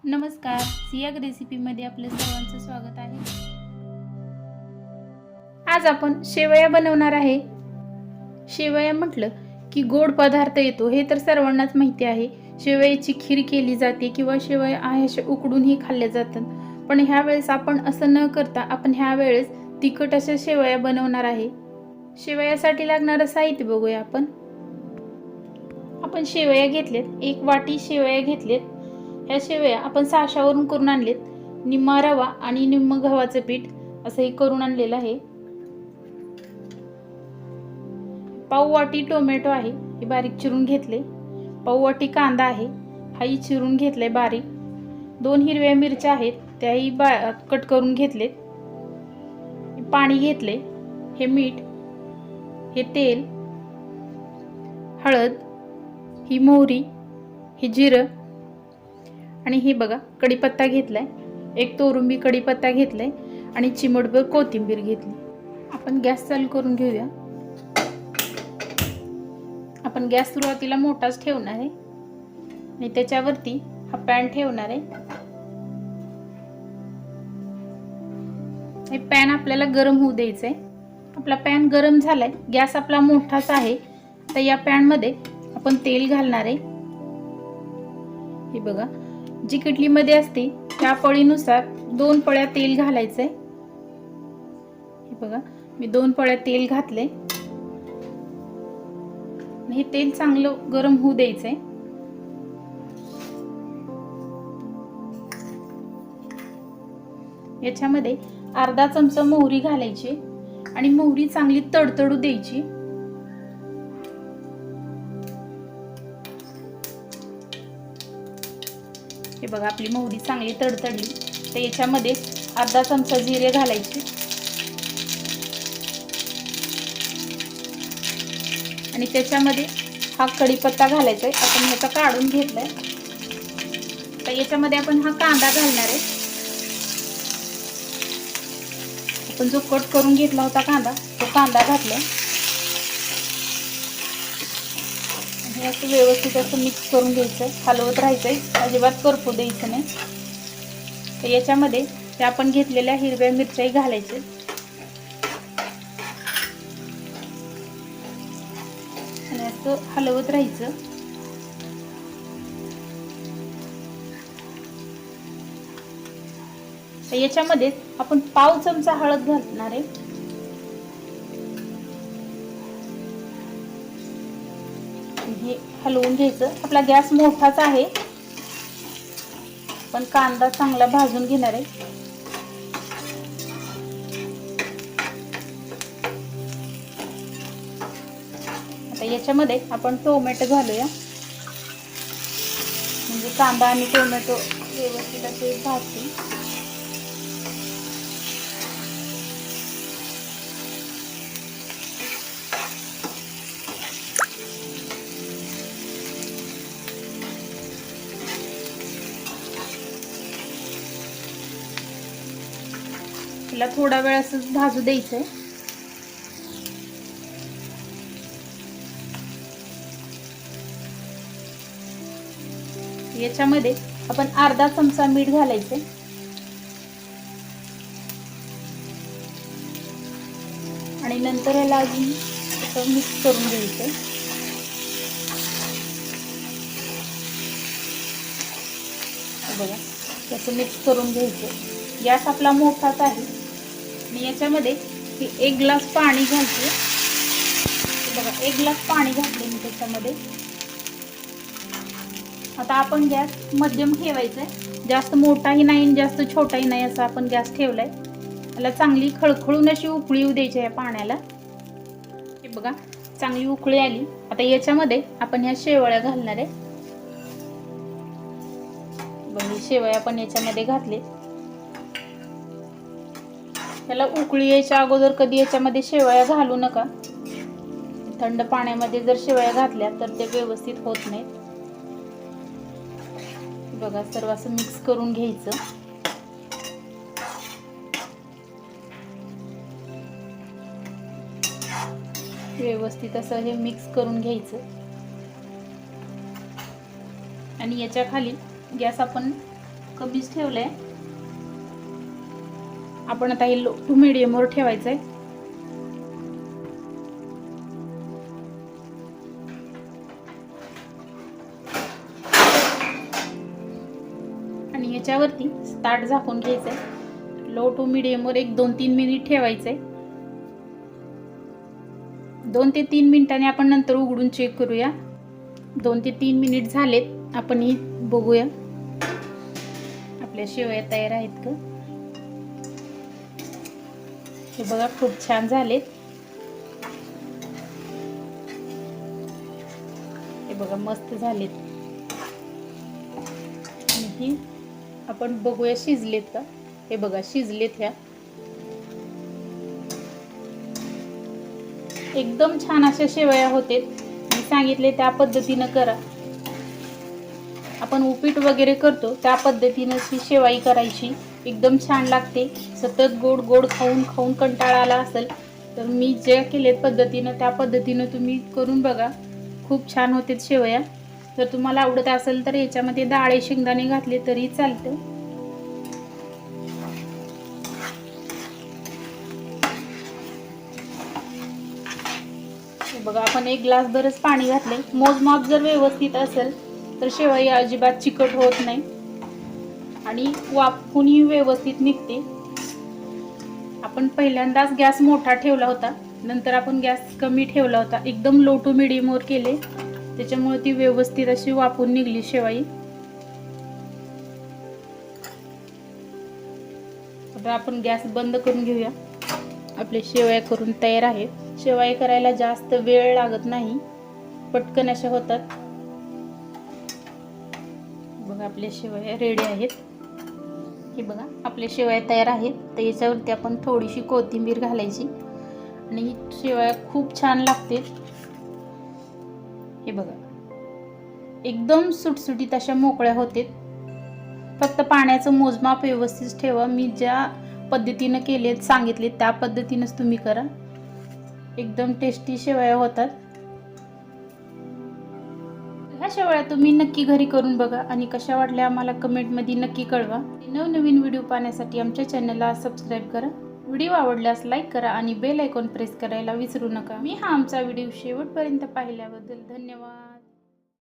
नमस्कार, सियाग रेसिपीमध्ये आपल्या सर्वांचं स्वागत आहे। आज आपण शेवया बनवणार आहे। शेवया म्हटलं की गोड पदार्थ येतो हे तर सर्वांनाच माहिती आहे। शेवयाची खीर केली जाते किंवा शेवया अशा उकडूनही खाल्ल्या जातात। पण ह्या वेळेस आपण असं न करता आपण ह्या वेळेस तिखट अशा शेवया बनवणार आहे। शेवयासाठी लागणारं साहित्य बघूया आपण शेवया घेतलेत, 1 वाटी शेवया घेतलेत। ह्या शेवया आपण साशावरून करून आणलेत। निम्मा रवा आणि निम्म गव्हाचं पीठ असं हे करून आणलेलं आहे। पाव वाटी टोमॅटो आहे, हे बारीक चिरून घेतले। पाव वाटी कांदा आहे, हाही चिरून घेतलाय बारीक। 2 हिरव्या मिरच्या आहेत, त्याही कट करून घेतलेत। पाणी घेतले, हे मीठ, हे तेल, हळद, ही मोहरी, हे जिरं आणि हे बघा कढीपत्ता घेतलाय। 1 तोरुंबी कढीपत्ता घेतलाय आणि चिमटभर कोथिंबीर घेतली। आपण गॅस चालू करून घेऊया। आपण गॅस सुरुवातीला मोठाच ठेवणार आहे आणि त्याच्यावरती हा पॅन ठेवणार आहे। हे पॅन आपल्याला गरम होऊ द्यायचं आहे। आपला पॅन गरम झालाय, गॅस आपला मोठाच आहे। तर या पॅन मध्ये आपण तेल घालणार आहे। हे बघा जी किटलीमध्ये असते त्या पळीनुसार 2 पळ्या तेल घालायचंय। हे बघा मी 2 पळ्या तेल घातले। हे तेल चांगलं गरम होऊ द्यायचंय। याच्यामध्ये अर्धा चमचा मोहरी घालायची आणि मोहरी चांगली तडतडू द्यायची। हे बघा आपली मोहरी चांगली तडतडली तर याच्यामध्ये अर्धा चमचा जिरे घालायचे आणि त्याच्यामध्ये हा कढीपत्ता घालायचा आहे। आपण ह्याचा काढून घेतलाय। तर याच्यामध्ये आपण हा कांदा घालणार आहे। आपण जो कट करून घेतला होता कांदा, तो कांदा घातलाय। हे असं व्यवस्थित असं मिक्स करून घ्यायचं, हलवत राहायचंय, अजिबात करपू द्यायचं नाही। तर याच्यामध्ये ते आपण घेतलेल्या हिरव्या मिरच्याही घालायचे आणि असं हलवत राहायचं। तर याच्यामध्ये आपण पाव चमचा हळद घालणार आहे। हे हलवून घ्यायचं। आपला गॅस मोठाच आहे, पण कांदा चांगला भाजून घेणार आहे। आता याच्यामध्ये आपण टोमॅटो घालूया, म्हणजे कांदा आणि टोमॅटो व्यवस्थित असे भाजतील। तिला थोडा वेळ असं भाजू द्यायचंय। याच्यामध्ये आपण अर्धा चमचा मीठ घालायचे आणि नंतर याला अजून असं मिक्स करून घ्यायचं। बघा असं मिक्स करून घ्यायचं। गॅस आपला मोठाच आहे आणि याच्यामध्ये 1 ग्लास पाणी घालते। बघा 1 ग्लास पाणी घातले मी त्याच्यामध्ये। आता आपण गॅस मध्यम ठेवायचा आहे, जास्त मोठाही नाही जास्त छोटाही नाही असा आपण गॅस ठेवलाय। त्याला चांगली खळखळून अशी उकळी येऊ द्यायची या पाण्याला। हे बघा चांगली उकळी आली। आता याच्यामध्ये आपण ह्या शेवया घालणार आहे। बघा शेवया आपण याच्यामध्ये घातले। त्याला उकळी यायच्या अगोदर कधी याच्यामध्ये शेवया घालू नका। थंड पाण्यामध्ये जर शेवया घातल्या तर ते व्यवस्थित होत नाहीत। बघा सर्व असं मिक्स करून घ्यायचं। व्यवस्थित असं हे मिक्स करून घ्यायचं आणि याच्या खाली गॅस आपण कमीच ठेवलंय. आपण आता हे लो टू मीडियमवर ठेवायचंय. आणि याच्यावरती ताट झाकून घ्यायचंय. लो टू मीडियमवर एक 2-3 मिनिट ठेवायचंय. 2 ते 3 मिनिटांनी आपण नंतर उघडून चेक करूया. 2 ते 3 मिनिट झालेत. आपण ही बघूया आपल्या शेवया तयार आहेत का. हे बघा खूप छान झालेत. हे बघा मस्त झालेत. आणि ही आपण बघूया शिजलेत का. हे बघा शिजलेत. ह्या एकदम छान अशा शेवया होते. मी सांगितले त्या पद्धतीनं करा. आपण उपीट वगैरे करतो त्या पद्धतीनं ही शेवाई करायची. एकदम छान लागते. सतत गोड गोड खाऊन खाऊन कंटाळा आला असेल तर मी जे केलेत पद्धतीनं त्या पद्धतीनं तुम्ही करून बघा. खूप छान होते शेवया. जर तुम्हाला आवडत असेल तर याच्यामध्ये डाळे शेंगदाणे घातले तरी चालतं. बघा आपण 1 ग्लास भरच पाणी घातले. मोजमाप जर व्यवस्थित असेल तर शेवई अजिबात चिकट होत नाही आणि वाफूनही व्यवस्थित निघते. आपण पहिल्यांदाच गॅस मोठा ठेवला होता, नंतर आपण गॅस कमी ठेवला होता. एकदम लो टू मीडियमवर केले, त्याच्यामुळे ती व्यवस्थित अशी वाफून निघली शेवई. आता आपण गॅस बंद करून घेऊया. आपले शेवया करून तयार आहेत. शेवया करायला जास्त वेळ लागत नाही, पटकन अशा होतात. बघा आपल्या शेवया रेडी आहेत. हे बघा आपल्या शेवया तयार आहेत. तर याच्यावरती आपण थोडीशी कोथिंबीर घालायची आणि ही शेवया खूप छान लागते. हे बघा एकदम सुटसुटीत अशा मोकळ्या होते. फक्त पाण्याचं मोजमाप व्यवस्थित ठेवा. मी ज्या पद्धतीनं केलेत सांगितले त्या पद्धतीनंच तुम्ही करा. एकदम टेस्टी शेवया होतात. ह्या शेवया तुम्ही नक्की घरी करून बघा आणि कशा वाटल्या आम्हाला कमेंटमध्ये नक्की कळवा. नवनवीन व्हिडिओ पाहण्यासाठी आमच्या चॅनलला सबस्क्राईब करा. व्हिडिओ आवडल्यास लाईक करा आणि बेल आयकॉन प्रेस करायला विसरू नका. मी हा आमचा व्हिडिओ शेवटपर्यंत पाहिल्याबद्दल धन्यवाद.